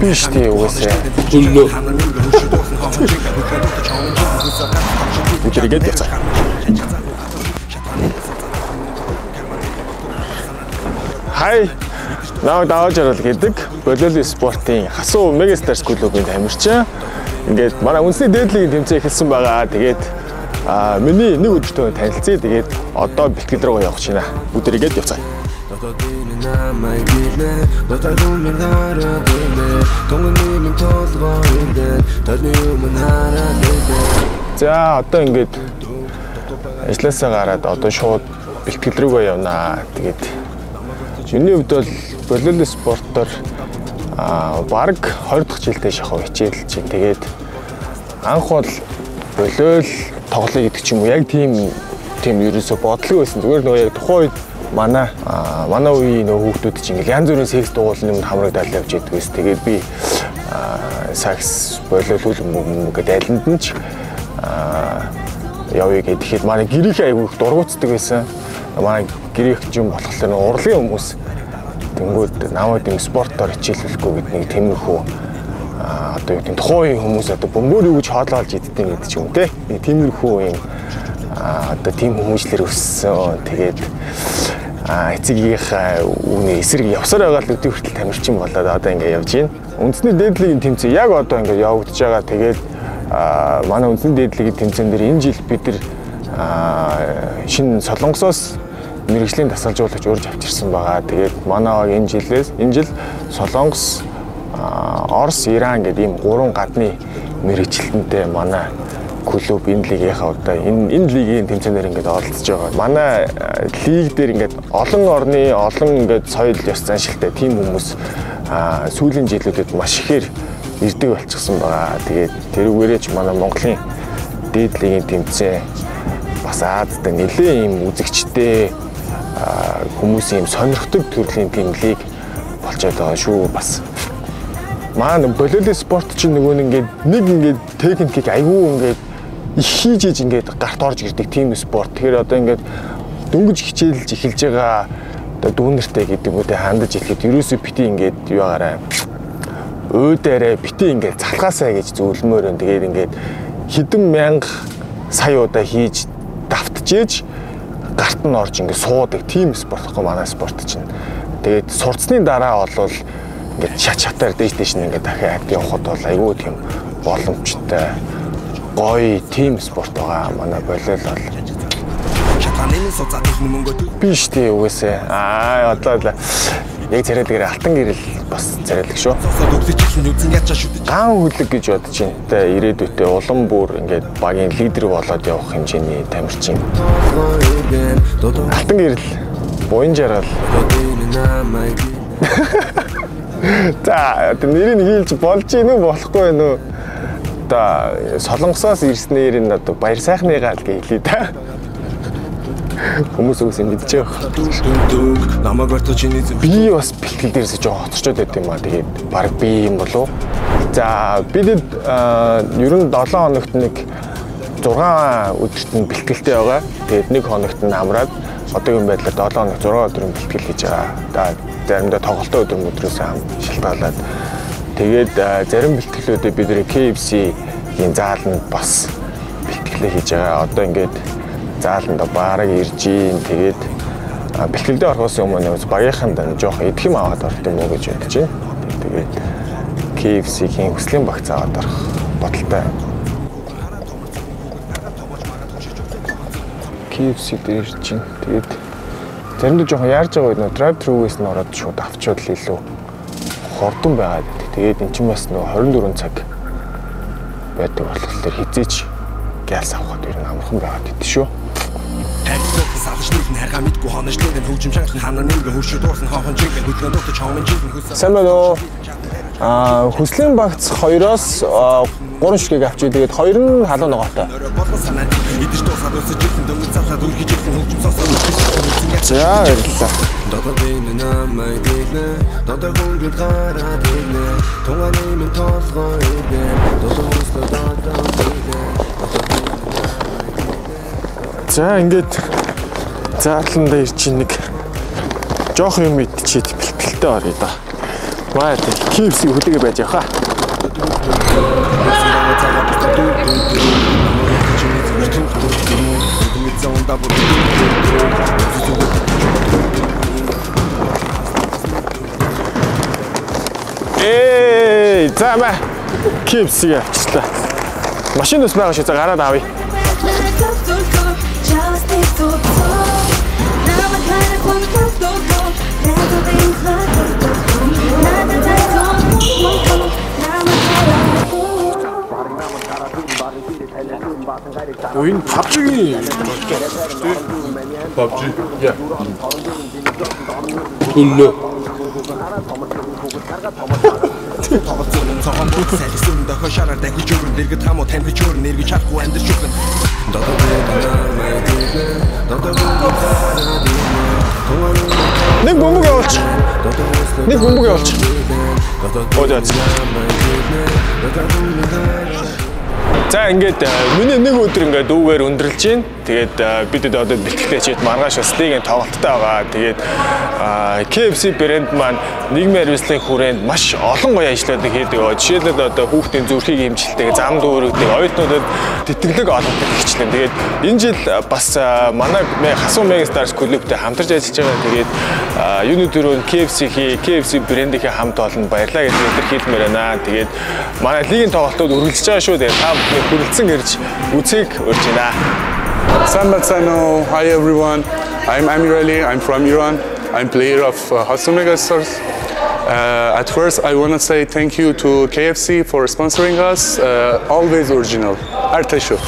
биш тий угаасаа. Үчиргээд яцаа. Хай. Наа дааж орол гэдэг волейбол спортын хасуу Megastar клубын тамирчин. Ингээд манай үндэсний дээдлигийн тэмцээн эхэлсэн байгаа. Тэгээд миний нэг өдөртөө танилцъя. Тэгээд одоо бэлтгэл рүү явах чинь. Өдөргээд явцгаа. За одоо ингээд ажилласаа гараад одоо шууд бэлтгэл рүүгээ явнаа. Тэгээд миний хувьд бол волейбол спортоор бараг 20 дахь жилдээ шахав хичээл чинь. Тэгээд анх бол волейбол тоглоё гэдэг ч юм уу яг тийм ерөөсө бодлого байсан. Зүгээр нөгөө яг тухайн үед манай үеийн нөгөө хүүхдүүд чинь ингээл янз бүрийн секс дугуулны юм хамрагдаад явж идэг байсан. Тэгээд би сакс волейбол гэдэг айланд нь ч явъя гэхэд манай гэрийнхээ айгүй дургуутдаг байсан. Манай гэрийнх юм болохоор урлагийн хүмүүс тэнгүүд намайг юм спортоор хичээлүүлэхгүй гэдэг нэг тиймэрхүү одоо юу гэдэг тухайн үеийн хүмүүс одоо бөмбөр юу гэж хоолоолж иддэг гэдэг ч юм те. Нэг тиймэрхүү юм одоо тийм хүмүүжлэр өссөн. Тэгээд эцэгийнхээ үүний эсрэг явсаар байгаа л өдөө хүртэл тамирчин болоод одоо ингээд явж байна. Үндэсний дээдлигийн тэмцээн яг одоо ингээд явагдаж байгаа. Тэгээд манай үндэсний дээдлигийн тэмцээн дээр энэ жил бид нар шинэ Солонгосоос мэргэжлийн тасалжуулагч урьж авчирсан байгаа. Тэгээд манай энэ жил Солонгос, Орос, Иран гэдэг ийм 3 гадны мэргэжилтэнтэй манай клуб энэ лигийнхаа одоо энэ лигийн тэмцээнээр ингээд оролцож байгаа. Манай лиг дээр ингээд олон орны ингээд соёл ёс заншилтай тийм хүмүүс сүүлийн жилүүдэд маш ихээр ирдэг болчихсон байгаа. Тэгээд тэрүүгээрээ ч манай Монголын дээд лигийн тэмцээн бас Азад нэлээд ийм үзэгчтэй хүмүүсийн сонирхдаг төрлийн тийм лиг болчиход байгаа шүү. Бас маань волейбол спорт чинь нөгөө нэг техникийг айгүй ингээд их хийж ингээд гарт орж ирдэг тийм спорт. Тэгэхээр одоо ингээд дөнгөж хичээлж эхэлж байгаа одоо дүүнертэй гэдэг үедээ хандаж хэлэхэд ерөөсөө бити ингээд юу байгаарай. Өөдөрөө бити ингээд залхаасаа гэж зөвлөмөр. Тэгээд ингээд хэдэн мянга сая удаа хийж давтжээж гарт нь орж ингээд суудаг тийм спорт гоо манай спорт чинь. Тэгээд сурцсны дараа бол ингээд шатаар дээш нь ингээд дахиад явхад бол айгүй тийм боломжтой гоё тийм спорт байгаа манай волейбол. Биш тий угаасаа. Одоо яг царайлагаар алтан гэрэл бас царайлаг шүү. Ган хүлэг гэж бодож байна. Тэ ирээдүйдээ улам бүр ингээд багийн лидер болоод явах хэмжээний тамирчин. Алтан гэрэл буян жаргал. За нэрийг хийлж болж гинэ үү болохгүй байна уу? Одоо Солонгосоос ирснээр энэ одоо баяр сайхны гал гэж хэлээ та. Хүмүүс үгс мэдж байгаа. Би бас бэлтгэл дээрээс жоо хоцорчод байт юм аа. Тэгээд баг би юм болов. За бид ер нь 7 хоногт нэг 6 өдөрт нь бэлтгэлтэй байгаа. Тэгээд 1 хоногт нь амраад одоогийн байдлаар 7 хоног 6 өдрийн бэлтгэл хийж байгаа. Заримдаа тоглолтын өдрөөс шалтгаалаад тэгээд зарим бэлтгэлүүдэд бид нэр KFC-ийн зааланд бас бэлтгэлээ хийж байгаа. Одоо ингээд зааланд бараг ирж ийн. Тэгээд бэлтгэлдээ орохоос өмнө багийнханд жоох идэх юм аваад орох юм уу гэж бодож байна. Тэгээд KFC-ийн хүслийн багц аваад орох бодолтой. KFC дээр ирж ийн. Тэгээд заримдаа жоох яарж байгаа үед drive-thru-гээс нь ороод шууд авчвал илүү хордон байгаад. Тэгээд эн чинь бас нөгөө 24 цаг байдаг болохоор хизээч гялс авахд ер нь амархан байгаад идэв шүү. Сайн байна уу? Хүслийн багц 2-оос 3 ширхэг авчиг. Тэгээд 2 нь халуун ногоотой. За баярлалаа. За ингээд зааланда ирж нэг жоох юм идчихэд бэлтгэлтэй орё да. Маа тий. KFC хөдөлгөө байж яхаа. Замаа KFC-г авчлаа. Машин ус байгаа шүү. За гараад авъя. Oyun PUBG mi? PUBG. Ya. Tullu. Нэг бөмбөг явуулч. Нэг бөмбөг явуулч. Одооц. За ингээд миний нэг өдөр ингээд дүүгээр өндөрлж байна. Тэгээд бидэд одоо бэлтгэдэг чийт маргааш бас лигийн тоглолттой байгаа. Тэгээд KFC брэнд маань нийгмийн хариуцлагын хүрээнд маш олон гоё ажлуудыг хийдэг. Жишээлбэл одоо хүүхдийн зүрхийг эмчилдэг, зам дүүргдэг, оюутнуудад тэтгэлэг олгодог гихчлэн. Тэгээд энэ жил бас манай Хасуу Megastar клубтэй хамтарч ажиллаж байгаа. Тэгээд юуны дөрөв KFC брэндийнхээ хамт олон баярлалаа гэж илэрхийлмээр байна. Тэгээд манай лигийн тоглолтууд үргэлжлэж байгаа шүү. Тэгээд та бүхэн хүрэлцэн ирж үзээг урьж байна. Sanbatsano, hi everyone. I'm Amir Ali. I'm from Iran. I'm player of Hustle Megastars. At first, I want to say thank you to KFC for sponsoring us. Always original. Arteshu.